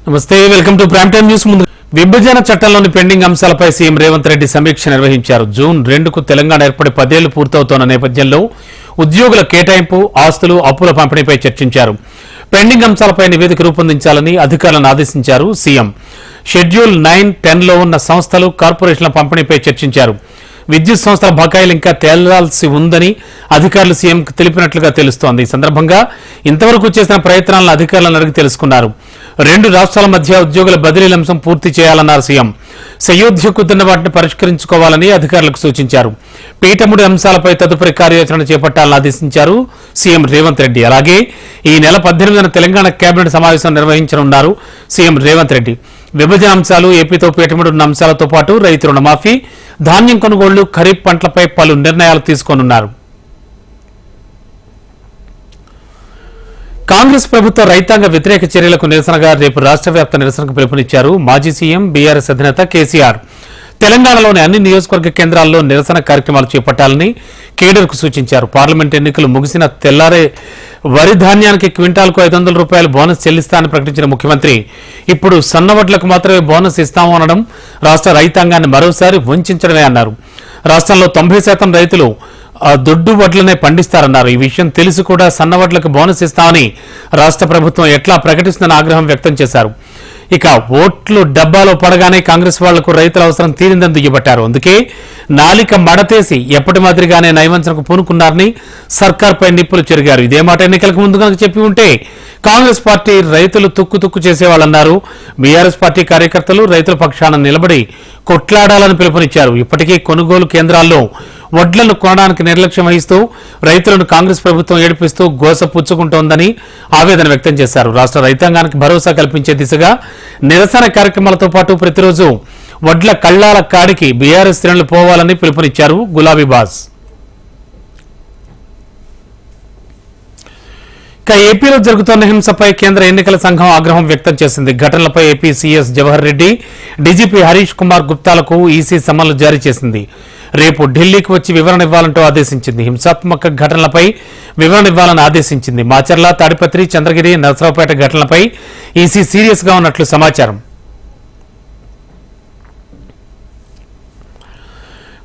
నమస్తే, welcome to prime time news. ముందు విభజన చట్టంలోని పెండింగ్ అంశాలపై సీఎం రేవంత్ రెడ్డి సమీక్ష నిర్వహించారు. జూన్ 2కు తెలంగాణ ఏర్పడి 10 ఏళ్లు పూర్తవుతోన్న నేపథ్యంలో ఉద్యోగుల కేటాయింపు, ఆస్తులు, అప్పుల పంపిణీపై చర్చించారు. పెండింగ్ అంశాలపై నివేదిక రూపొందించాలని అధికారులను ఆదేశించారు సీఎం. షెడ్యూల్ 9, 10లో ఉన్న సంస్థలు, కార్పొరేషన్ల పంపిణీపై చర్చించారు. విద్యుత్ సంస్థల బకాయిలు ఇంకా తేలాల్సి ఉందని అధికారులు సీఎంకు తెలిపినట్లుగా తెలుస్తోంది. ఈ సందర్భంగా ఇంతవరకు చేసిన ప్రయత్నాలను అధికారులను అడిగి తెలుసుకున్నారు. 2 రాష్ట్రాల మధ్య ఉద్యోగుల బదిలీల అంశం పూర్తి చేయాలన్నారు సీఎం. సయోధ్యకుతున్న వాటిని పరిష్కరించుకోవాలని అధికారులకు సూచించారు. పీఠముడి అంశాలపై తదుపరి కార్యాచరణ చేపట్టాలని ఆదేశించారు సీఎం రేవంత్ రెడ్డి. అలాగే ఈ నెల 18న తెలంగాణ కేబినెట్ సమావేశం నిర్వహించనున్నారు సీఎం రేవంత్ రెడ్డి. విభజన అంశాలు, ఏపీతో పీఠముడి ఉన్న అంశాలతో పాటు రైతు రుణమాఫీ, ధాన్యం కొనుగోళ్లు, ఖరీఫ్ పంటలపై పలు నిర్ణయాలు తీసుకోనున్నారు. కాంగ్రెస్ ప్రభుత్వ రైతాంగ వ్యతిరేక చర్యలకు నిరసనగా రేపు రాష్ట్ర వ్యాప్త నిరసనకు పిలుపునిచ్చారు మాజీ సీఎం, బీఆర్ఎస్ అధినేత కేసీఆర్. తెలంగాణలోని అన్ని నియోజకవర్గ కేంద్రాల్లో నిరసన కార్యక్రమాలు చేపట్టాలని కేడర్కు సూచించారు. పార్లమెంట్ ఎన్నికలు ముగిసిన తెల్లారే వరి ధాన్యానికి క్వింటాల్కు 500 రూపాయలు బోనస్ చెల్లిస్తానని ప్రకటించిన ముఖ్యమంత్రి ఇప్పుడు సన్నవడ్లకు మాత్రమే బోనస్ ఇస్తాము అనడం రాష్ట్ర రైతాంగాన్ని మరోసారి వంచడమే అన్నారు. రాష్ట్రంలో 90% రైతులు దొడ్డు వడ్లనే పండిస్తారన్నారు. ఈ విషయం తెలిసి కూడా సన్నవడ్లకు బోనస్ ఇస్తామని రాష్ట్ర ప్రభుత్వం ఎట్లా ప్రకటిస్తుందని ఆగ్రహం వ్యక్తం చేశారు. ఇక ఓట్లు డబ్బాలో పడగానే కాంగ్రెస్ వాళ్లకు రైతుల అవసరం తీరిందని దుయ్యబట్టారు. అందుకే నాలిక మడతేసి ఎప్పటి మాదిరిగానే నయవంచనకు పూనుకున్నారని సర్కార్పై నిప్పులు చెరిగారు. ఇదే మాట ఎన్నికలకు ముందు కనుక చెప్పి ఉంటే కాంగ్రెస్ పార్టీ రైతులు తుక్కు చేసేవాళ్లన్నారు. బీఆర్ఎస్ పార్టీ కార్యకర్తలు రైతుల పక్షాన నిలబడి కొట్లాడాలని పిలుపునిచ్చారు. ఇప్పటికీ కొనుగోలు కేంద్రాల్లో వడ్లను కొనడానికి నిర్లక్ష్యం వహిస్తూ రైతులను కాంగ్రెస్ ప్రభుత్వం ఏడిపిస్తూ గోస పుచ్చుకుంటోందని ఆవేదన వ్యక్తం చేశారు. రాష్ట్ర రైతాంగానికి భరోసా కల్పించే దిశగా నిరసన కార్యక్రమాలతో పాటు ప్రతిరోజు వడ్ల కళ్లాల కాడికి బీఆర్ఎస్ శ్రేణులు పోవాలని పిలుపునిచ్చారు గులాబీ బాస్. ఇక ఏపీలో జరుగుతున్న హింసపై కేంద్ర ఎన్నికల సంఘం ఆగ్రహం వ్యక్తం చేసింది. ఘటనలపై AP CS Jawahar Reddy, DGP Harish Kumar గుప్తాలకు ఈసీ సమన్లు జారీ చేసింది. రేపు ఢిల్లీకి వచ్చి వివరణ ఇవ్వాలంటూ ఆదేశించింది. హింసాత్మక ఘటనలపై వివరణ ఇవ్వాలని ఆదేశించింది. మాచర్ల, తాడిపత్రి, చంద్రగిరి, నరసరావుపేట ఘటనలపై ఈసీ సీరియస్ గా ఉన్నట్లు సమాచారం.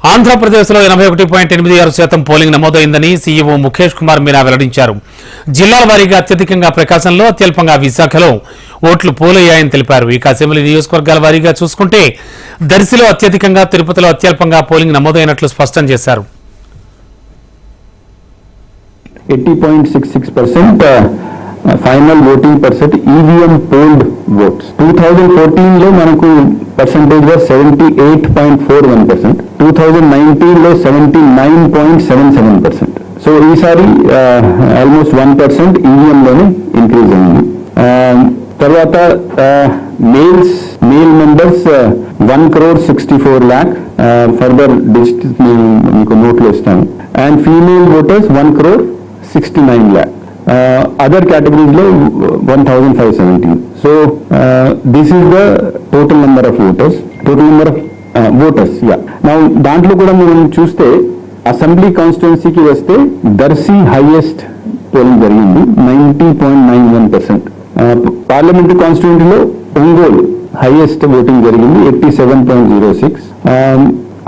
ఆంధ్రప్రదేశ్లో 81.86% పోలింగ్ నమోదైందని సీఈఓ ముఖేష్ కుమార్ మీనా వెల్లడించారు. జిల్లాల వారీగా అత్యధికంగా ప్రకాశంలో, అత్యల్పంగా విశాఖలో ఓట్లు పోలయ్యాయని తెలిపారు. ఇక అసెంబ్లీ నియోజకవర్గాల వారీగా చూసుకుంటే దర్శిలో అత్యధికంగా, తిరుపతిలో అత్యల్పంగా పోలింగ్ నమోదైనట్లు స్పష్టం చేశారు. 80.66% final voting percent EVM fold oats. 2014 లో మనకు పర్సెంటేజ్ గా 78.41%, 2019 లో 79.77%. సో ఈసారి ఆల్మోస్ట్ 1% ఈవీఎం లోనే ఇంక్రీజ్ అయింది. తర్వాత మేల్ మెంబర్స్ 1,64,00,000 ఫర్దర్ డిజిట్ మీకు నోట్లో ఇస్తాను. And female voters 1,69,00,000. Other categories lo 1,517. So this is the total number of voters. Yeah. Now దాంట్లో కూడా మనం చూస్తే అసెంబ్లీ కాన్స్టిట్యున్సీకి వస్తే దర్శి హైయెస్ట్ పోలింగ్ జరిగింది 90.91%. పార్లమెంటరీ కాన్స్టిట్యున్సీలో ఒంగోలు హైయెస్ట్ ఓటింగ్ జరిగింది 87.06.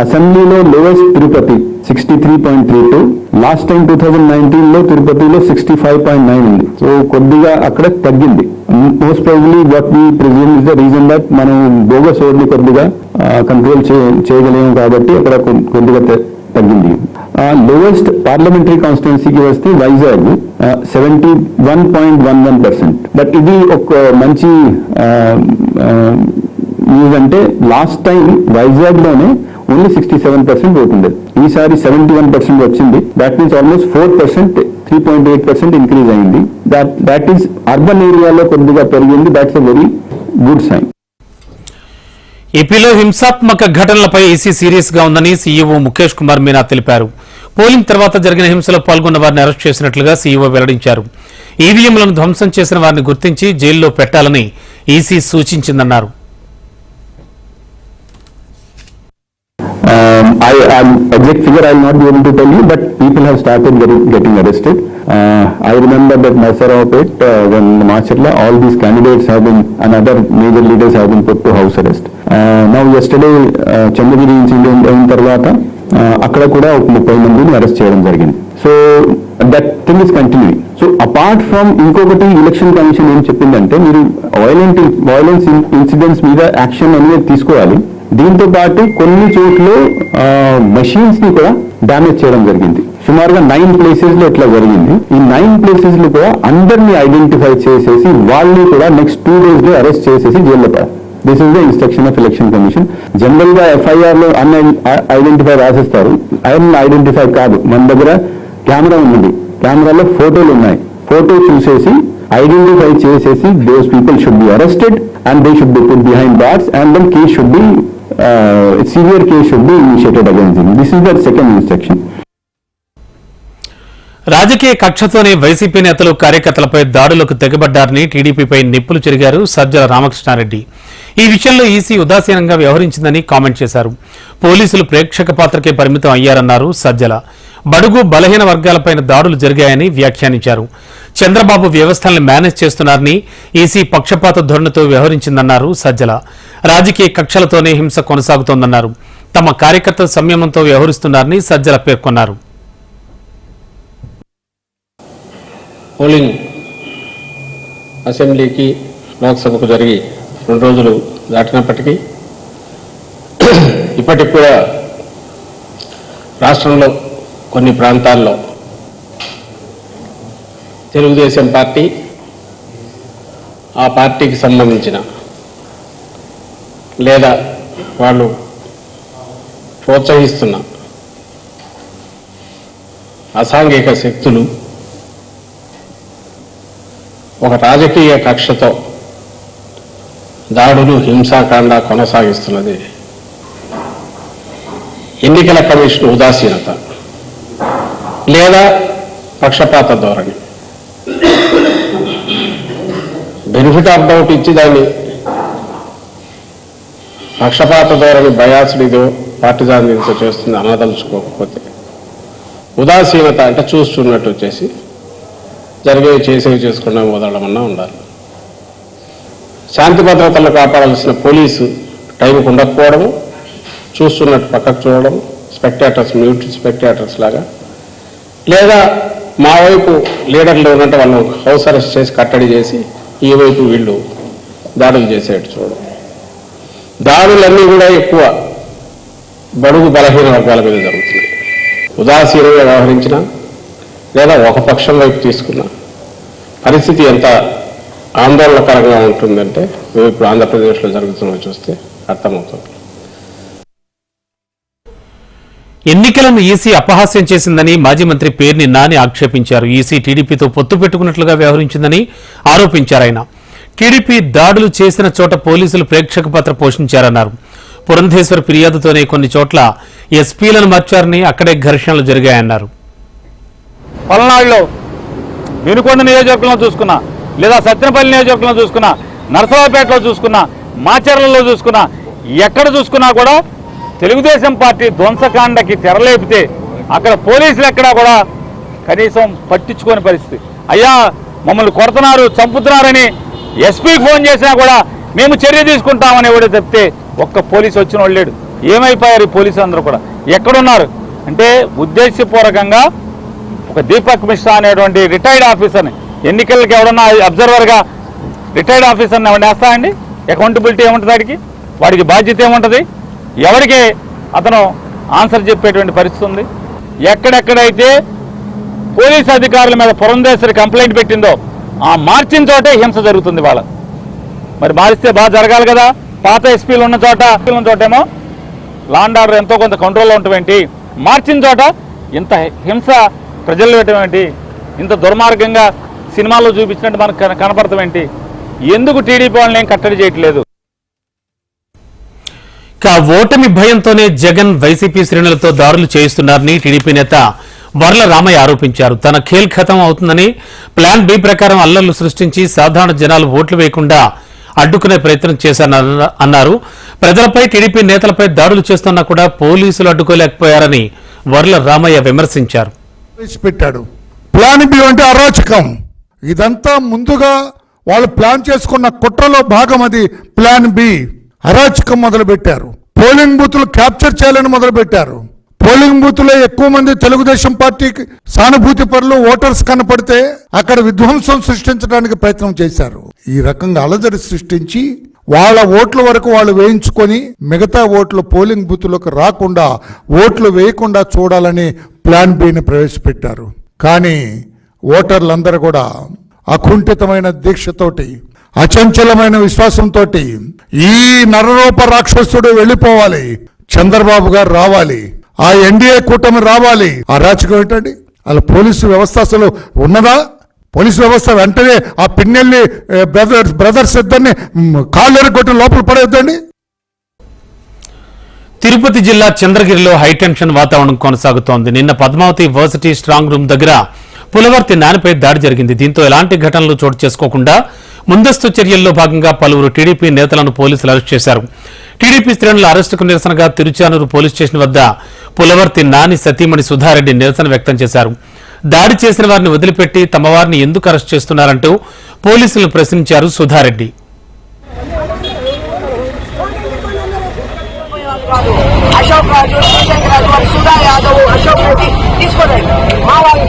అసెంబ్లీలో లోయెస్ట్ తిరుపతి 63.32. లాస్ట్ టైం 2019 లో తిరుపతిలో 65.9 ఉంది. సో కొద్దిగా అక్కడ తగ్గింది. Most probably what we presume is the reason that మనం బోగస్ ఓట్ని కొద్దిగా కంట్రోల్ చేయగలేము కాబట్టి అక్కడ కొద్దిగా తగ్గింది. లోయెస్ట్ పార్లమెంటరీ కాన్స్టిట్యున్సీకి వస్తే వైజాగ్ 71.11%. బట్ ఇది ఒక మంచి న్యూస్. అంటే లాస్ట్ టైం వైజాగ్ లోనే ఓన్లీ 67% ఓట్ ఉండేది. ఈసారి 71% వచ్చింది. దాట్ మీన్స్ ఆల్మోస్ట్ 4%, 3.8% ఇంక్రీజ్ అయింది. దాట్ ఈస్ అర్బన్ ఏరియాలో కొద్దిగా పెరిగింది. That's a very good sign. ఏపీలో హింసాత్మక ఘటనలపై ఈసీ సీరియస్ గా ఉందని సీఈఓ ముఖేష్ కుమార్ మీనా తెలిపారు. పోలింగ్ తర్వాత జరిగిన హింసలో పాల్గొన్న వారిని అరెస్ట్ చేసినట్లుగా సీఈఓ వెల్లడించారు. ఈవీఎంలను ధ్వంసం చేసిన వారిని గుర్తించి జైల్లో పెట్టాలని EC సూచించిందన్నారు. Exact figure I will not be able to tell you, but people have started getting arrested. I remember that Narsaraopet, when Machirla, all these candidates have been, and other major leaders have been put to house arrest. Now yesterday, Chandagiri incident అయిన తర్వాత అక్కడ కూడా ఒక 30 మందిని arrest చేయడం జరిగింది. So that thing is continuing. So apart from ఇంకొకటి election commission ఏం చెప్పిందంటే మీరు వైలెన్స్ ఇన్సిడెంట్స్ మీద యాక్షన్ అనేది తీసుకోవాలి. దీంతో పాటు కొన్ని చోట్ల మెషిన్స్ ని కూడా డ్యామేజ్ చేయడం జరిగింది. సుమారుగా 9 ప్లేసెస్ లో ఇట్లా జరిగింది. ఈ 9 ప్లేసెస్ లో కూడా అందరినీ ఐడెంటిఫై చేసేసి వాళ్ళని కూడా నెక్స్ట్ 2 days లో అరెస్ట్ చేసేసి జైల్లో పెట్టారు. This is the instruction of election commission. General గా ఎఫ్ఐఆర్ లో ఐడెంటిఫై రాసేస్తారు. ఐడెంటిఫై కాదు, మన దగ్గర కెమెరా ఉన్నది, కెమెరాలో ఫోటోలు ఉన్నాయి. ఫోటో చూసేసి ఐడెంటిఫై చేసేసి those people should be arrested and they should be put behind bars and then case should be severe case should be initiated against them. This is the second instruction. రాజకీయ కక్షతోనే YCP నేతలు కార్యకర్తలపై దాడులకు తెగబడ్డారని టీడీపీపై నిప్పులు చెరిగారు సజ్జల రామకృష్ణారెడ్డి. ఈ విషయంలో EC ఉదాసీనంగా వ్యవహరించిందని comment చేశారు. పోలీసులు ప్రేక్షక పాత్రకే పరిమితం అయ్యారన్నారు సజ్జల. బడుగు బలహీన వర్గాలపైన దాడులు జరిగాయని వ్యాఖ్యానించారు. చంద్రబాబు వ్యవస్థల్ని మేనేజ్ చేస్తున్నారని ఈసీ పక్షపాత ధోరణితో వ్యవహరించిందన్నారు సజ్జల. రాజకీయ కక్షలతోనే హింస కొనసాగుతోందన్నారు. తమ కార్యకర్తల సంయమనంతో వ్యవహరిస్తున్నారని సజ్జల పేర్కొన్నారు. పోలింగ్ అసెంబ్లీకి లోక్సభకు జరిగి 2 రోజులు దాటినప్పటికీ ఇప్పటికి కూడా రాష్ట్రంలో కొన్ని ప్రాంతాల్లో తెలుగుదేశం పార్టీ, ఆ పార్టీకి సంబంధించిన లేదా వాళ్ళు ప్రోత్సహిస్తున్న అసాంఘిక శక్తులు ఒక రాజకీయ కక్షతో దాడులు, హింసాకాండ కొనసాగిస్తున్నది ఎన్నికల కమిషన్ ఉదాసీనత లేదా పక్షపాత ధోరణి. బెనిఫిట్ ఆఫ్ డౌట్ ఇచ్చి దాన్ని పక్షపాత ధోరణి బయాస్డ్ పార్టిజాన్తో చేస్తుంది అనదలుచుకోకపోతే, ఉదాసీనత అంటే చూస్తున్నట్టు వచ్చేసి జరిగేవి చేసేవి చేసుకున్నా వదలమన్నా ఉండాలి. శాంతి భద్రతలు కాపాడాల్సిన పోలీసు టైంకి ఉండకపోవడము, చూస్తున్నట్టు పక్కకు చూడడం, స్పెక్టేటర్స్, మ్యూట్ స్పెక్టేటర్స్ లాగా, లేదా మా వైపు లీడర్లు ఉన్నట్టు వాళ్ళు హౌస్ అరెస్ట్ చేసి కట్టడి చేసి ఈ వైపు వీళ్ళు దాడులు చేసేట్టు చూడడం. దాడులన్నీ కూడా ఎక్కువ బడుగు బలహీన వర్గాల మీద జరుగుతున్నాయి. ఉదాసీనంగా వ్యవహరించిన లేదా ఒక పక్షం వైపు తీసుకున్న పరిస్థితి ఎంత ఆందోళనకరంగా ఉంటుందంటే మేము ఇప్పుడు ఆంధ్రప్రదేశ్లో జరుగుతున్నవి చూస్తే అర్థమవుతుంది. ఎన్నికలను ఈసీ అపహాస్యం చేసిందని మాజీ మంత్రి పేర్ని నాని ఆక్షేపించారు. ఈసీ టీడీపీతో పొత్తు పెట్టుకున్నట్లుగా వ్యవహరించిందని ఆరోపించారు. ఆయన టీడీపీ దాడులు చేసిన చోట పోలీసులు ప్రేక్షక పాత్ర పోషించారన్నారు. పురంధేశ్వర్ ఫిర్యాదుతోనే కొన్ని చోట్ల ఎస్పీలను మార్చారని, అక్కడే ఘర్షణలు జరిగాయన్నారు. పల్నాడులో వినుకొండ నియోజకవర్గంలో చూసుకున్నా, లేదా సత్తెనపల్లి నియోజకవర్గంలో చూసుకున్నా, నరసరావుపేటలో చూసుకున్నా, మాచర్లలో చూసుకున్నా, ఎక్కడ చూసుకున్నా కూడా తెలుగుదేశం పార్టీ ధ్వంసకాండకి తెరలేపితే అక్కడ పోలీసులు ఎక్కడా కూడా కనీసం పట్టించుకోని పరిస్థితి. అయ్యా మమ్మల్ని కొడుతున్నారు, చంపుతున్నారని ఎస్పీకి ఫోన్ చేసినా కూడా మేము చర్య తీసుకుంటామని కూడా చెప్తే ఒక్క పోలీసు వచ్చిన వాళ్ళు లేడు. ఏమైపోయారు ఈ పోలీసులు అందరూ కూడా? ఎక్కడున్నారు అంటే ఉద్దేశపూర్వకంగా ఒక దీపక్ మిశ్రా అనేటువంటి రిటైర్డ్ ఆఫీసర్ని, ఎన్నికలకి ఎవడన్నా అబ్జర్వర్గా రిటైర్డ్ ఆఫీసర్ని ఎవరిని వేస్తాయండి? అకౌంటబిలిటీ ఏముంటుంది? వాడికి బాధ్యత ఏముంటుంది? ఎవరికి అతను ఆన్సర్ చెప్పేటువంటి పరిస్థితి ఉంది? ఎక్కడెక్కడైతే పోలీసు అధికారుల మీద పురంధేశ్వరి కంప్లైంట్ పెట్టిందో ఆ మార్చిన చోటే హింస జరుగుతుంది. వాళ్ళ మరి మారిస్తే బాగా జరగాలి కదా. పాత ఎస్పీలు ఉన్న చోటేమో లా అండ్ ఆర్డర్ ఎంతో కొంత కంట్రోల్లో ఉండటమేంటి, మార్చిన చోట ఇంత హింస ప్రజలు పెట్టమేంటి, ఇంత దుర్మార్గంగా సినిమాల్లో చూపించినట్టు మనకు కనపడతామేంటి? ఎందుకు టీడీపీ వాళ్ళని ఏం కట్టడి చేయట్లేదు? ఓటమి భయంతోనే జగన్ వైసీపీ శ్రేణులతో దాడులు చేయిస్తున్నారని టీడీపీ నేత వర్ల రామయ్య ఆరోపించారు. తన ఖేల్ ఖతం అవుతుందని ప్లాన్ బి ప్రకారం అల్లర్లు సృష్టించి సాధారణ జనాలు ఓట్లు వేయకుండా అడ్డుకునే ప్రయత్నం చేశారన్నారు. ప్రజలపై టీడీపీ నేతలపై దాడులు చేస్తున్నా కూడా పోలీసులు అడ్డుకోలేకపోయారని వర్ల రామయ్య విమర్శించారు. పెట్టాడు ప్లాన్ బి అంటే అరాచకం. ఇదంతా ముందుగా వాళ్ళు ప్లాన్ చేసుకున్న కుట్రలో భాగం. అది ప్లాన్ బి. అరాచకం మొదలు పెట్టారు. పోలింగ్ బూతులు క్యాప్చర్ చేయాలని మొదలు పెట్టారు. పోలింగ్ బూత్ లో ఎక్కువ మంది తెలుగుదేశం పార్టీకి సానుభూతి పరులు ఓటర్స్ కనపడితే అక్కడ విధ్వంసం సృష్టించడానికి ప్రయత్నం చేశారు. ఈ రకంగా అలజడి సృష్టించి వాళ్ళ ఓట్ల వరకు వాళ్ళు వేయించుకొని మిగతా ఓట్లు పోలింగ్ బూత్లకు రాకుండా ఓట్లు వేయకుండా చూడాలని ప్లాన్ బిని ప్రవేశపెట్టారు. కానీ ఓటర్లందరూ కూడా అకుంఠితమైన దీక్షతోటి అచంచలమైన విశ్వాసంతో ఈ నరరూప రాక్షసుడు వెళ్ళిపోవాలి, చంద్రబాబు గారు రావాలి, ఆ ఎన్డీఏ కూటమి రావాలి. ఆ రాజకీయం ఏంటండి? అలా పోలీసు వ్యవస్థ అసలు ఉన్నదా? పోలీసు వ్యవస్థ వెంటనే ఆ పిన్నెల్లి బ్రదర్స్ ఇద్దరిని కాళ్ళెరగొట్టి లోపల పడేద్దండి. తిరుపతి జిల్లా చంద్రగిరిలో హైటెన్షన్ వాతావరణం కొనసాగుతోంది. నిన్న పద్మావతి వర్సిటీ స్ట్రాంగ్ రూమ్ దగ్గర పులవర్తి నానిపై దాడి జరిగింది. దీంతో ఎలాంటి ఘటనలు చోటు చేసుకోకుండా ముందస్తు చర్యల్లో భాగంగా పలువురు టీడీపీ నేతలను పోలీసులు అరెస్ట్ చేశారు. టీడీపీ శ్రేణుల అరెస్టుకు నిరసనగా తిరుచానూరు పోలీస్ స్టేషన్ వద్ద పులవర్తి నాని సతీమణి సుధారెడ్డి నిరసన వ్యక్తం చేశారు. దాడి చేసిన వారిని వదిలిపెట్టి తమ వారిని ఎందుకు అరెస్ట్ చేస్తున్నారంటూ పోలీసులను ప్రశ్నించారు సుధారెడ్డి. అశోక్ రాజు, శ్రీశంకర్ రాజు, సుధా యాదవ్, అశోక్ రెడ్డి తీసుకోండి. మా వాళ్ళకి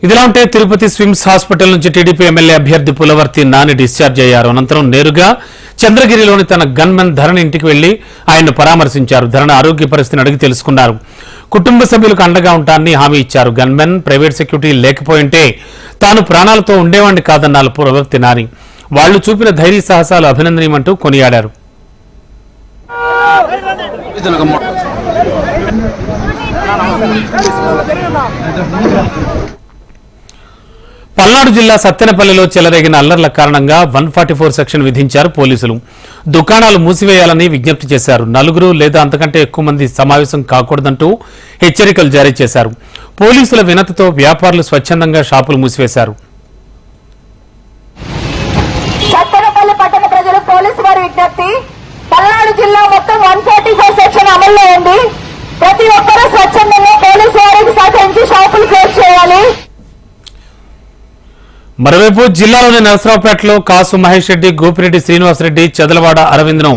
ఇదిలా ఉంటే తిరుపతి స్విమ్స్ హాస్పిటల్ నుంచి టీడీపీ ఎమ్మెల్యే అభ్యర్థి పులవర్తి నాని డిశ్చార్జ్ అయ్యారు. అనంతరం నేరుగా చంద్రగిరిలోని తన గన్మెన్ ధరణి ఇంటికి వెళ్లి ఆయన్ను పరామర్శించారు. ధరణి ఆరోగ్య పరిస్థితిని అడిగి తెలుసుకున్నారు. కుటుంబ సభ్యులకు అండగా ఉంటానని హామీ ఇచ్చారు. గన్మెన్, ప్రైవేట్ సెక్యూరిటీ లేకపోయింటే తాను ప్రాణాలతో ఉండేవాడిని కాదన్నారు పులవర్తి నాని. వాళ్లు చూపిన ధైర్య సాహసాలు అభినందనీయమంటూ కొనియాడారు. పల్నాడు జిల్లా సత్తెనపల్లిలో చెలరేగిన అల్లర్ల కారణంగా 144 సెక్షన్ విధించారు పోలీసులు. దుకాణాలు మూసివేయాలని విజ్ఞప్తి చేశారు. నలుగురు లేదా అంతకంటే ఎక్కువ మంది సమావేశం కాకూడదంటూ హెచ్చరికలు జారీ చేశారు. పోలీసుల వినతితో వ్యాపారులు స్వచ్ఛందంగా షాపులు మూసివేశారు. సత్తెనపల్లి పట్టణ ప్రజలు పోలీసు వారి విజ్ఞప్తి, పల్నాడు జిల్లా మొత్తం 144 సెక్షన్ అమల్లో ఉంది. ప్రతి ఒక్కరూ స్వచ్ఛందంగా పోలీసు వారికి సహకరించి షాపులు క్లోజ్ చేయాలి. మరోవైపు జిల్లాలోని నరసరావుపేటలో కాసు మహేష్ రెడ్డి, గోపిరెడ్డి శ్రీనివాసరెడ్డి, చెదలవాడ అరవింద్ను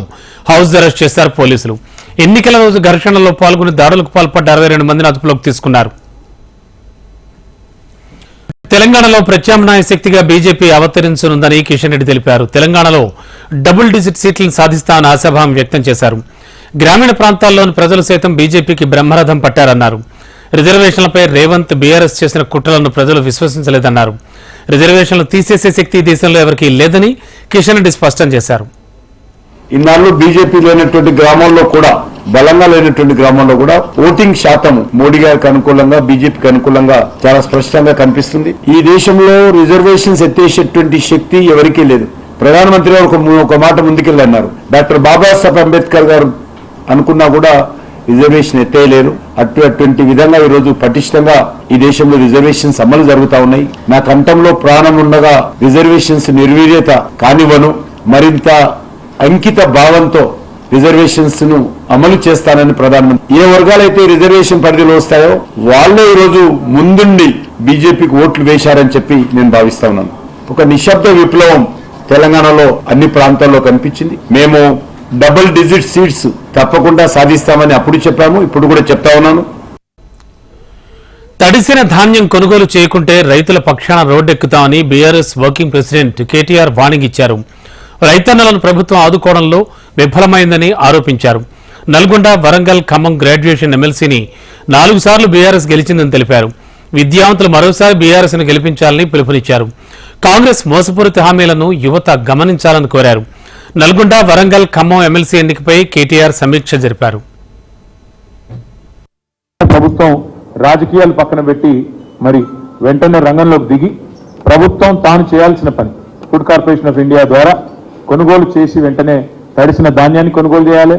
హౌస్ అరెస్ట్ చేశారు పోలీసులు. ఎన్నికల రోజు ఘర్షణలో పాల్గొని దాడులకు పాల్పడ్డ 62 మందిని అదుపులోకి తీసుకున్నారు. తెలంగాణలో ప్రత్యామ్నాయ శక్తిగా బీజేపీ అవతరించనుందని కిషన్ రెడ్డి తెలిపారు. తెలంగాణలో డబుల్ డిజిట్ సీట్లను సాధిస్తామని ఆశాభావం వ్యక్తం చేశారు. గ్రామీణ ప్రాంతాల్లోని ప్రజలు సైతం బీజేపీకి బ్రహ్మరథం పట్టారన్నారు. రిజర్వేషన్లపై రేవంత్, బీఆర్ఎస్ చేసిన కుట్రలను ప్రజలు విశ్వసించలేదన్నారు. రిజర్వేషన్లు తీసేసే శక్తి దేశంలో ఎవరికీ లేదని కిషన్ రెడ్డి స్పష్టం చేశారు. ఇన్నాళ్ళు బీజేపీ లేనటువంటి గ్రామాల్లో కూడా, బలంగా లేనటువంటి గ్రామాల్లో కూడా ఓటింగ్ శాతం మోడీ గారికి అనుకూలంగా, బీజేపీకి అనుకూలంగా చాలా స్పష్టంగా కనిపిస్తుంది. ఈ దేశంలో రిజర్వేషన్స్ ఎత్తేసేటువంటి శక్తి ఎవరికీ లేదు. ప్రధానమంత్రి గారు ఒక మాట ముందుకెళ్ళన్నారు. డాక్టర్ బాబాసాహెబ్ అంబేద్కర్ గారు అనుకున్నా కూడా రిజర్వేషన్ ఎత్తేయలేరు. అటువంటి విధంగా ఈ రోజు పటిష్టంగా ఈ దేశంలో రిజర్వేషన్స్ అమలు జరుగుతా ఉన్నాయి. నా కంఠంలో ప్రాణం ఉండగా రిజర్వేషన్స్ నిర్వీర్యత కానివ్వను. మరింత అంకిత భావంతో రిజర్వేషన్స్ ను అమలు చేస్తానని ప్రధానమంత్రి, ఏ వర్గాలైతే రిజర్వేషన్ పరిధిలో వస్తాయో వాళ్లే ఈ రోజు ముందుండి బీజేపీకి ఓట్లు వేశారని చెప్పి నేను భావిస్తా ఉన్నాను. ఒక నిశ్శబ్ద విప్లవం తెలంగాణలో అన్ని ప్రాంతాల్లో కనిపించింది. మేము డబుల్ డిజిట్ సీట్స్ తప్పకుండా సాధిస్తామని అప్పుడు చెప్పాము, ఇప్పుడు కూడా చెప్తా ఉన్నాను. తడిసిన ధాన్యం కొనుగోలు చేయకుంటే రైతుల పక్షాన రోడ్డెక్కుతామని BRS working president KTR warning ఇచ్చారు. రైతన్నలను ప్రభుత్వం ఆదుకోవడంలో విఫలమైందని ఆరోపించారు. నల్గొండ, వరంగల్, ఖమ్మం గ్రాడ్యుయేషన్ ఎమ్మెల్సీని 4 సార్లు బీఆర్ఎస్ గెలిచిందని తెలిపారు. విద్యావంతులు మరోసారి బీఆర్ఎస్ ను గెలిపించాలని పిలుపునిచ్చారు. కాంగ్రెస్ మోసపూరిత హామీలను యువత గమనించాలని కోరారు. నల్గొండ, వరంగల్, ఖమ్మం ఎమ్మెల్సీ ఎన్నికపై కేటీఆర్ సమీక్ష జరిపారు. ప్రభుత్వం రాజకీయాలు పక్కన పెట్టి మరి వెంటనే రంగంలోకి దిగి ప్రభుత్వం తాను చేయాల్సిన పని ఫుడ్ కార్పొరేషన్ ఆఫ్ ఇండియా ద్వారా కొనుగోలు చేసి వెంటనే తడిసిన ధాన్యాన్ని కొనుగోలు చేయాలి,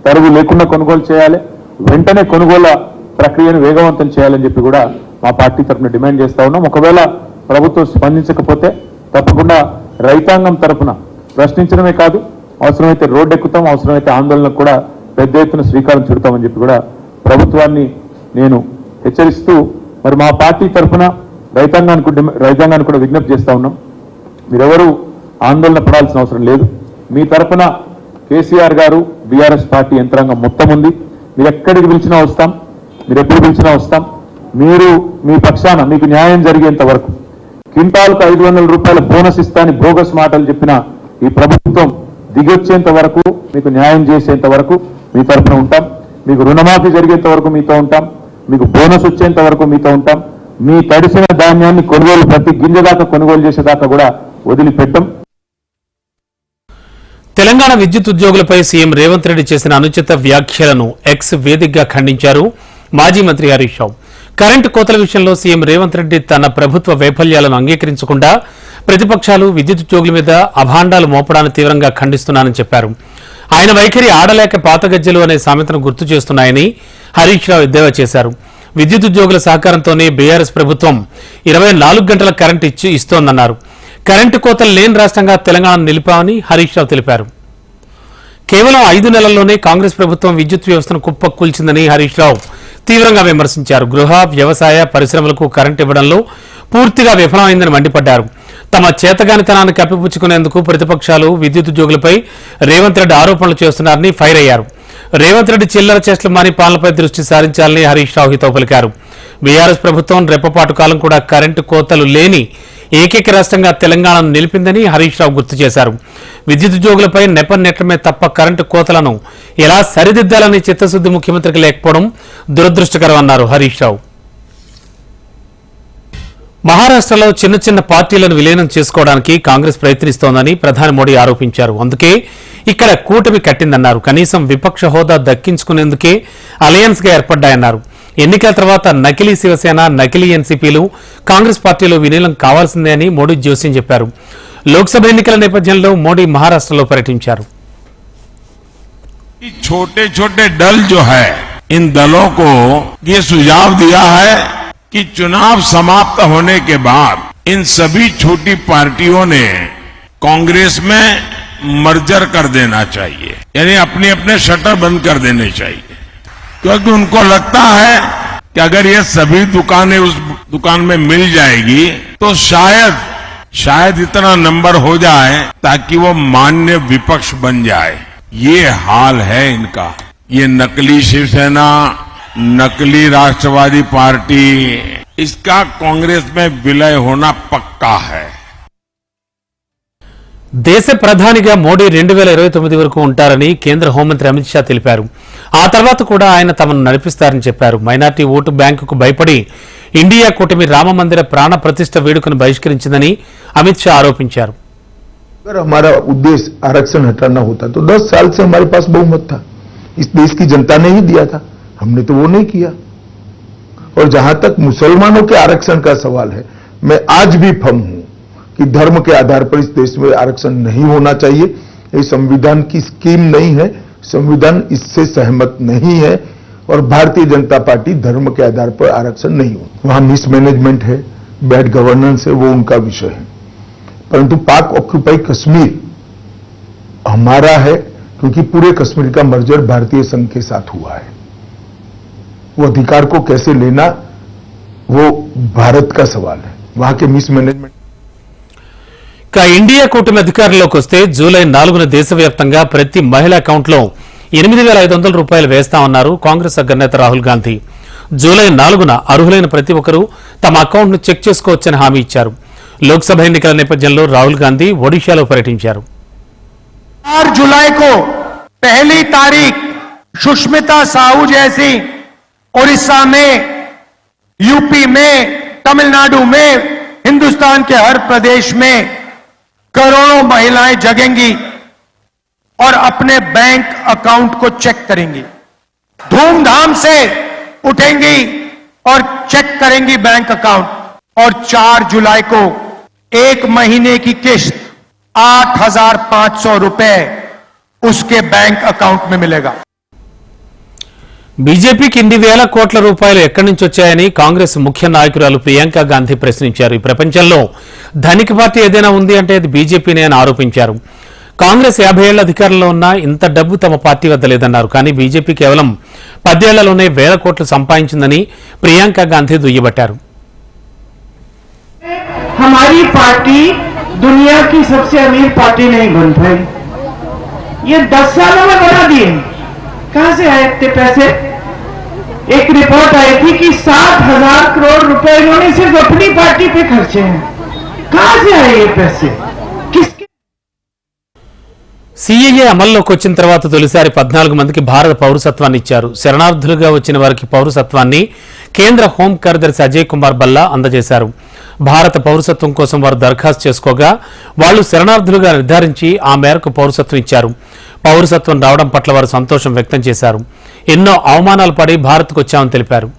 తరుగు లేకుండా కొనుగోలు చేయాలి, వెంటనే కొనుగోలు ప్రక్రియను వేగవంతం చేయాలని చెప్పి కూడా మా పార్టీ తరఫున డిమాండ్ చేస్తా ఉన్నాం. ఒకవేళ ప్రభుత్వం స్పందించకపోతే తప్పకుండా రైతాంగం తరఫున ప్రశ్నించడమే కాదు, అవసరమైతే రోడ్డు ఎక్కుతాం, అవసరమైతే ఆందోళనకు కూడా పెద్ద ఎత్తున శ్రీకారం చుడతామని చెప్పి కూడా ప్రభుత్వాన్ని నేను హెచ్చరిస్తూ, మరి మా పార్టీ తరఫున రైతాంగానికి కూడా విజ్ఞప్తి చేస్తా ఉన్నాం. మీరెవరూ ఆందోళన పడాల్సిన అవసరం లేదు. మీ తరఫున కేసీఆర్ గారు, బీఆర్ఎస్ పార్టీ యంత్రాంగం మొత్తం ఉంది. మీరు ఎక్కడికి పిలిచినా వస్తాం, మీరు ఎప్పుడు పిలిచినా వస్తాం. మీరు మీ పక్షాన మీకు న్యాయం జరిగేంత వరకు, క్వింటాల్కు 500 రూపాయల బోనస్ ఇస్తాని బోగస్ మాటలు చెప్పిన ఈ ప్రభుత్వం దిగొచ్చేంత వరకు, మీకు న్యాయం చేసేంత వరకు మీ తరఫున ఉంటాం. మీకు రుణమాఫీ జరిగేంత వరకు మీతో ఉంటాం. మీకు బోనస్ వచ్చేంత వరకు మీతో ఉంటాం. మీ తడిసిన ధాన్యాన్ని కొనుగోలు, ప్రతి గింజ దాకా కొనుగోలు చేసేదాకా కూడా వదిలిపెట్టం. తెలంగాణ విద్యుత్ ఉద్యోగులపై సీఎం రేవంత్ రెడ్డి చేసిన అనుచిత వ్యాఖ్యలను ఎక్స్ వేదికగా ఖండించారు మాజీ మంత్రి హరీష్ రావు. కరెంటు కోతల విషయంలో సీఎం రేవంత్ రెడ్డి తన ప్రభుత్వ వైఫల్యాలను అంగీకరించకుండా ప్రతిపక్షాలు విద్యుత్ ఉద్యోగుల మీద అభాండాలు మోపడాన్ని తీవ్రంగా ఖండిస్తున్నానని చెప్పారు. ఆయన వైఖరి ఆడలేక పాతగజ్జలు అనే సామెతను గుర్తు చేస్తున్నాయని హరీష్ రావు ఎద్దేవా చేశారు. విద్యుత్ ఉద్యోగుల సహకారంతోనే బీఆర్ఎస్ ప్రభుత్వం 24 గంటల కరెంటు ఇస్తోందన్నారు. కరెంటు కోతలు లేని రాష్ట్రంగా తెలంగాణ నిలిపామని హరీష్ రావు తెలిపారు. కేవలం 5 నెలల్లోనే కాంగ్రెస్ ప్రభుత్వం విద్యుత్ వ్యవస్థను కుప్పకూల్చిందని హరీష్ రావు తీవ్రంగా విమర్శించారు. గృహ, వ్యవసాయ, పరిశ్రమలకు కరెంటు ఇవ్వడంలో పూర్తిగా విఫలమైందని మండిపడ్డారు. తమ చేతగానితనాన్ని కప్పిపుచ్చుకునేందుకు ప్రతిపక్షాలు విద్యుత్ ఉద్యోగులపై రేవంత్ రెడ్డి ఆరోపణలు చేస్తున్నారని ఫైర్ అయ్యారు. రేవంత్ రెడ్డి చిల్లర చేష్టలు మాని పాలనపై దృష్టి సారించాలని హరీష్ రావు హితవు పలికారు. బీఆర్ఎస్ ప్రభుత్వం రెప్పపాటు కాలం కూడా కరెంటు కోతలు లేని ఏకైక రాష్ట్రంగా తెలంగాణను నిలిపిందని హరీష్ రావు గుర్తు చేశారు. విద్యుత్ ఉద్యోగులపై నెపనెట్టమే తప్ప కరెంటు కోతలను ఎలా సరిదిద్దాలని చిత్తశుద్ది ముఖ్యమంత్రికి లేకపోవడం దురదృష్టకరమన్నారు హరీష్ రావు. మహారాష్ట్రలో చిన్న చిన్న పార్టీలను విలీనం చేసుకోవడానికి కాంగ్రెస్ ప్రయత్నిస్తోందని ప్రధాని మోడీ ఆరోపించారు. అందుకే ఇక్కడ కూటమి కట్టిందన్నారు. కనీసం విపక్ష హోదా దక్కించుకునేందుకే అలయన్స్ గా ఏర్పడ్డాయన్నారు. ఎన్నికల తర్వాత నకిలీ శివసేన, నకిలీ ఎన్సీపీలు కాంగ్రెస్ పార్టీలో విలీనం కావాల్సిందే అని మోడీ జోస్యం చెప్పారు. లోక్సభ ఎన్నికల నేపథ్యంలో మోడీ మహారాష్ట్రలో పర్యటించారు. छोटे छोटे दल जो है, इन दलों को ये सुझाव दिया है कि चुनाव समाप्त होने के बाद इन सभी छोटी पार्टियों ने कांग्रेस में मर्जर कर देना चाहिए, यानी अपने अपने शटर बंद कर देने चाहिए, क्योंकि उनको लगता है कि अगर ये सभी दुकानें उस दुकान में मिल जाएगी तो शायद इतना नंबर हो जाए ताकि वो मान्य विपक्ष बन जाए. ये हाल है इनका. ये नकली शिवसेना, नकली राष्ट्रवादी पार्टी, इसका कांग्रेस में विलय होना पक्का है. దేశ ప్రధానిగా మోడీ 2029 వరకు ఉంటారని కేంద్ర హోంమంత్రి అమిత్ షా తెలిపారు. ఆ తర్వాత కూడా ఆయన తమను నడిపిస్తారని చెప్పారు. మైనార్టీ ఓటు బ్యాంకుకు భయపడి ఇండియా కూటమి రామమందిర ప్రాణ ప్రతిష్ఠ వేడుకను బహిష్కరించిందని అమిత్ షా ఆరోపించారు. अगर हमारा उद्देश्य आरक्षण हटाना होता तो 10 साल से हमारे पास बहुमत था. इस देश की जनता ने ही दिया था, हमने तो वो नहीं किया. और जहां तक मुसलमानों के आरक्षण का सवाल है, मैं आज भी फर्म हूं कि धर्म के आधार पर इस देश में आरक्षण नहीं होना चाहिए. ये संविधान की स्कीम नहीं है, संविधान इससे सहमत नहीं है और भारतीय जनता पार्टी धर्म के आधार पर आरक्षण नहीं हो. वहां मिसमैनेजमेंट है, बैड गवर्नेंस है, वो उनका विषय है. परंतु पाक ऑक्यूपाई कश्मीर हमारा है, क्योंकि पूरे कश्मीर का मर्जर भारतीय संघ के साथ हुआ है. वो अधिकार को कैसे लेना वो भारत का सवाल है. वहां के मिसमैनेजमेंट. ఇండియా కూటమి అధికారంలోకి వస్తే జూలై 4న దేశవ్యాప్తంగా ప్రతి మహిళ అకౌంట్లో 8,500 రూపాయలు వేస్తామన్నారు కాంగ్రెస్ అగ్రనేత రాహుల్ గాంధీ. జూలై 4న అర్హులైన ప్రతి ఒక్కరూ తమ అకౌంట్ను చెక్ చేసుకోవచ్చని హామీ ఇచ్చారు. లోక్సభ ఎన్నికల నేపథ్యంలో రాహుల్ గాంధీ ఒడిశాలో పర్యటించారు. 4 जुलाई को पहली तारीख सुष्मिता साहू जैसी ओडिशा में, यूपी में, तमिलनाडु में, हिंदुस्तान के हर प्रदेश में करोड़ों महिलाएं जगेंगी और अपने बैंक अकाउंट को चेक करेंगी, धूमधाम से उठेंगी और चेक करेंगी बैंक अकाउंट. और 4 जुलाई को 1 महीने की किस्त 8,500 रुपए उसके बैंक अकाउंट में मिलेगा. బీజేపీకి ఇన్ని వేల కోట్ల రూపాయలు ఎక్కడి నుంచి వచ్చాయని కాంగ్రెస్ ముఖ్య నాయకురాలు ప్రియాంక గాంధీ ప్రశ్నించారు. ఈ ప్రపంచంలో ధనిక పార్టీ ఏదైనా ఉంది అంటే అది బీజేపీనే అని ఆరోపించారు. కాంగ్రెస్ 50 ఏళ్ల అధికారంలో ఉన్నా ఇంత డబ్బు తమ పార్టీ వద్ద లేదన్నారు. కానీ బీజేపీ కేవలం 10 ఏళ్లలోనే వేల కోట్లు సంపాదించిందని ప్రియాంక గాంధీ దుయ్యబట్టారు. हमारी पार्टी दुनिया की सबसे अमीर पार्टी नहीं बन पाई, ये 10 सालों में बना दिए। कहां से आए इतने पैसे? एक रिपोर्ट आई थी कि 7,000 करोड़ रुपए इन्होंने सिर्फ अपनी पार्टी पे खर्चे हैं। कहां से आए ये पैसे? किसके? సీఏఏ అమల్లోకి వచ్చిన తర్వాత తొలిసారి 14 మందికి భారత పౌరసత్వాన్ని ఇచ్చారు. శరణార్థులుగా వచ్చిన వారికి పౌరసత్వాన్ని కేంద్ర హోం కార్యదర్శి అజయ్ కుమార్ భల్లా అందజేశారు. భారత పౌరసత్వం కోసం వారు దరఖాస్తు చేసుకోగా వాళ్లు శరణార్థులుగా నిర్ధారించి ఆ మేరకు పౌరసత్వం ఇచ్చారు. పౌరసత్వం రావడం పట్ల వారు సంతోషం వ్యక్తం చేశారు. ఎన్నో అవమానాలు పడి భారత్కు వచ్చామని తెలిపారు.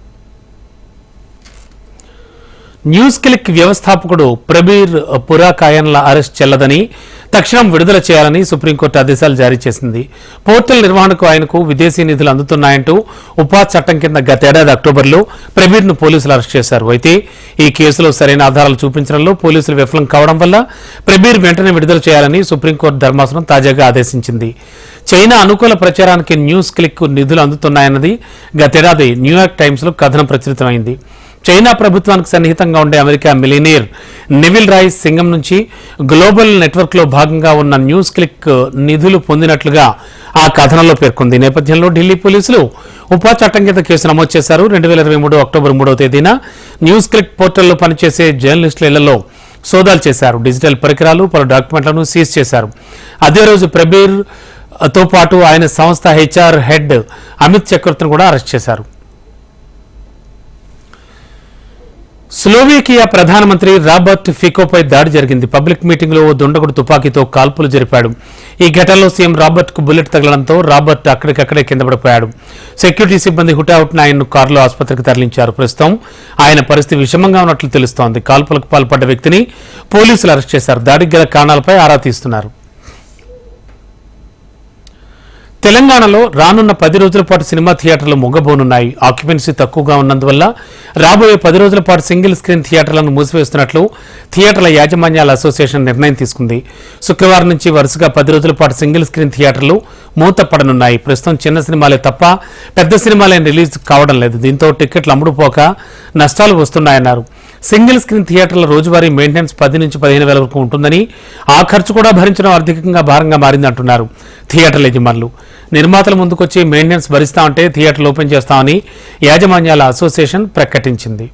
న్యూస్ క్లిక్ వ్యవస్థాపకుడు ప్రబీర్ పురాకాయన్ల అరెస్ట్ చెల్లదని, తక్షణం విడుదల చేయాలని సుప్రీంకోర్టు ఆదేశాలు జారీ చేసింది. పోర్టల్ నిర్వహణకు ఆయనకు విదేశీ నిధులు అందుతున్నాయంటూ ఉపాధి చట్టం కింద గతేడాది అక్టోబర్లో ప్రబీర్ను పోలీసులు అరెస్ట్ చేశారు. అయితే ఈ కేసులో సరైన ఆధారాలు చూపించడంలో పోలీసులు విఫలం కావడం వల్ల ప్రబీర్ వెంటనే విడుదల చేయాలని సుప్రీంకోర్టు ధర్మాసనం తాజాగా ఆదేశించింది. చైనా అనుకూల ప్రచారానికి న్యూస్ క్లిక్ నిధులు అందుతున్నాయన్నది గతేడాది న్యూయార్క్ టైమ్స్లో కథనం ప్రచురితమైంది. చైనా ప్రభుత్వానికి సన్నిహితంగా ఉండే America millionaire Neville Royce Singham నుంచి గ్లోబల్ నెట్వర్క్లో భాగంగా ఉన్న న్యూస్ క్లిక్ నిధులు పొందినట్లుగా ఆ కథనంలో పేర్కొంది. ఈ నేపథ్యంలో ఢిల్లీ పోలీసులు ఉపా చట్టం కింద కేసు నమోదు చేశారు. 2023 అక్టోబర్ 3వ తేదీన న్యూస్ క్లిక్ పోర్టల్లో పనిచేసే జర్నలిస్టుల ఇళ్లలో సోదాలు చేశారు. డిజిటల్ పరికరాలు, పలు డాక్యుమెంట్లను సీజ్ చేశారు. అదే రోజు ప్రబీర్ తో పాటు ఆయన సంస్థ హెచ్ఆర్ హెడ్ అమిత్ చక్రవర్తిని కూడా అరెస్ట్ చేశారు. స్లోవేకియా ప్రధానమంత్రి రాబర్ట్ ఫికోపై దాడి జరిగింది. పబ్లిక్ మీటింగ్ లో ఓ దుండగుడు తుపాకీతో కాల్పులు జరిపాడు. ఈ ఘటనలో సీఎం రాబర్ట్ కు బుల్లెట్ తగలడంతో రాబర్ట్ అక్కడికక్కడే కింద పడిపోయాడు. సెక్యూరిటీ సిబ్బంది హుటాహుటిన ఆయన్ను కారులో ఆసుపత్రికి తరలించారు. ప్రస్తుతం ఆయన పరిస్థితి విషమంగా ఉన్నట్లు తెలుస్తోంది. కాల్పులకు పాల్పడ్డ వ్యక్తిని పోలీసులు అరెస్ట్ చేశారు. దాడికి గల కారణాలపై ఆరా తీస్తున్నారు. తెలంగాణలో రానున్న 10 రోజుల పాటు సినిమా థియేటర్లు మొగ్గబోనున్నాయి. ఆక్యుపెన్సీ తక్కువగా ఉన్నందువల్ల రాబోయే 10 రోజుల పాటు సింగిల్ స్క్రీన్ థియేటర్లను మూసివేస్తున్నట్లు థియేటర్ల యాజమాన్యాల అసోసియేషన్ నిర్ణయం తీసుకుంది. శుక్రవారం నుంచి వరుసగా 10 రోజుల పాటు సింగిల్ స్క్రీన్ థియేటర్లు మూతపడనున్నాయి. ప్రస్తుతం చిన్న సినిమాలే తప్ప పెద్ద సినిమాలే రిలీజ్ కావడం లేదు. దీంతో టికెట్లు అమ్ముడుపోక నష్టాలు వస్తున్నాయన్నారు. సింగిల్ స్క్రీన్ థియేటర్ల రోజువారీ మెయింటెనెన్స్ 10 నుంచి 15 వేల వరకు ఉంటుందని, ఆ ఖర్చు కూడా భరించడం ఆర్థికంగా భారంగా మారిందంటున్నారు థియేటర్ల యజమానులు. నిర్మాతల ముందుకొచ్చి మెయింటెనెన్స్ భరిస్తామంటే థియేటర్లు ఓపెన్ చేస్తామని యాజమాన్యాల అసోసియేషన్ ప్రకటించింది.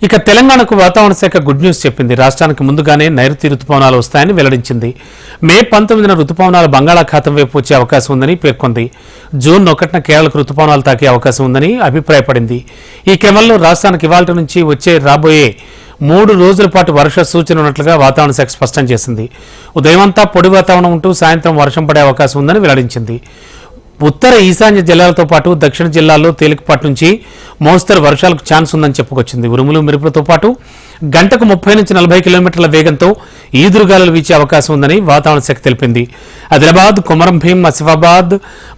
ఇక తెలంగాణకు వాతావరణ శాఖ గుడ్ న్యూస్ చెప్పింది. రాష్ట్రానికి ముందుగానే నైరుతి రుతుపవనాలు వస్తాయని వెల్లడించింది. మే 19న రుతుపవనాలు బంగాళాఖాతం వైపు వచ్చే అవకాశం ఉందని పేర్కొంది. జూన్ 1న కేరళకు రుతుపవనాలు తాకే అవకాశం ఉందని అభిప్రాయపడింది. ఈ క్రమంలో రాష్ట్రానికి ఇవాళ నుంచి రాబోయే 3 రోజుల పాటు వర్ష సూచన ఉన్నట్లుగా వాతావరణ శాఖ స్పష్టం చేసింది. ఉదయమంతా పొడి వాతావరణం ఉంటూ సాయంత్రం వర్షం పడే అవకాశం ఉందని వెల్లడించింది. ఉత్తర ఈశాన్య జిల్లాలతో పాటు దక్షిణ జిల్లాల్లో తేలికపాటి నుంచి మోస్తరు వర్షాలకు ఛాన్స్ ఉందని చెప్పుకొచ్చింది. ఉరుములు మెరుపులతో పాటు గంటకు 30 నుంచి 40 కిలోమీటర్ల వేగంతో ఈదురుగాలులు వీచే అవకాశం ఉందని వాతావరణ శాఖ తెలిపింది. ఆదిలాబాద్, కొమరం భీం, ఆసిఫాబాద్,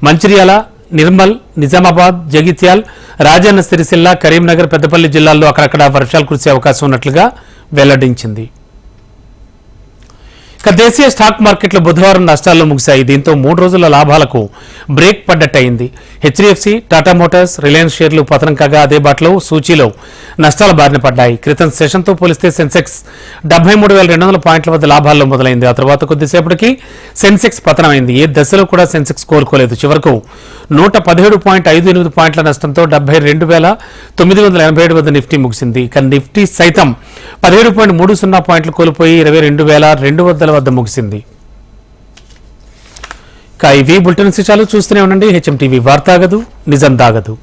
మంచిర్యాల, నిర్మల్, నిజామాబాద్, జగిత్యాల్, రాజన్న సిరిసిల్ల, కరీంనగర్, పెద్దపల్లి జిల్లాల్లో అక్కడక్కడ వర్షాలు కురిసే అవకాశం ఉన్నట్లుగా వెల్లడించింది. ఇక దేశీయ స్టాక్ మార్కెట్లు బుధవారం నష్టాల్లో ముగిశాయి. దీంతో 3 రోజుల లాభాలకు బ్రేక్ పడ్డట్టయింది. హెచ్డిఎఫ్సి, టాటా మోటార్స్, రిలయన్స్ షేర్లు పతనం కాగా అదే బాటలో సూచీలో నష్టాల బారిన పడ్డాయి. క్రితం సెషన్తో పోలిస్తే సెన్సెక్స్ 73,200 పాయింట్ల వద్ద లాభాల్లో మొదలైంది. ఆ తర్వాత కొద్దిసేపటికి సెన్సెక్స్ పతనమైంది. ఏ దశలో కూడా సెన్సెక్స్ కోలుకోలేదు. చివరకు 117.58 పాయింట్ల నష్టంతో 72,987 వద్ద నిఫ్టీ ముగిసింది. ఇక నిఫ్టీ సైతం 17.30 పాయింట్లు కోల్పోయి 22,200 వద్ద ముగిసింది. ఇవి బులెటిన్ విశేషాలు. చూస్తూనే ఉండండి హెచ్ఎం టీవీ. వార్తాగదు, నిజం దాగదు.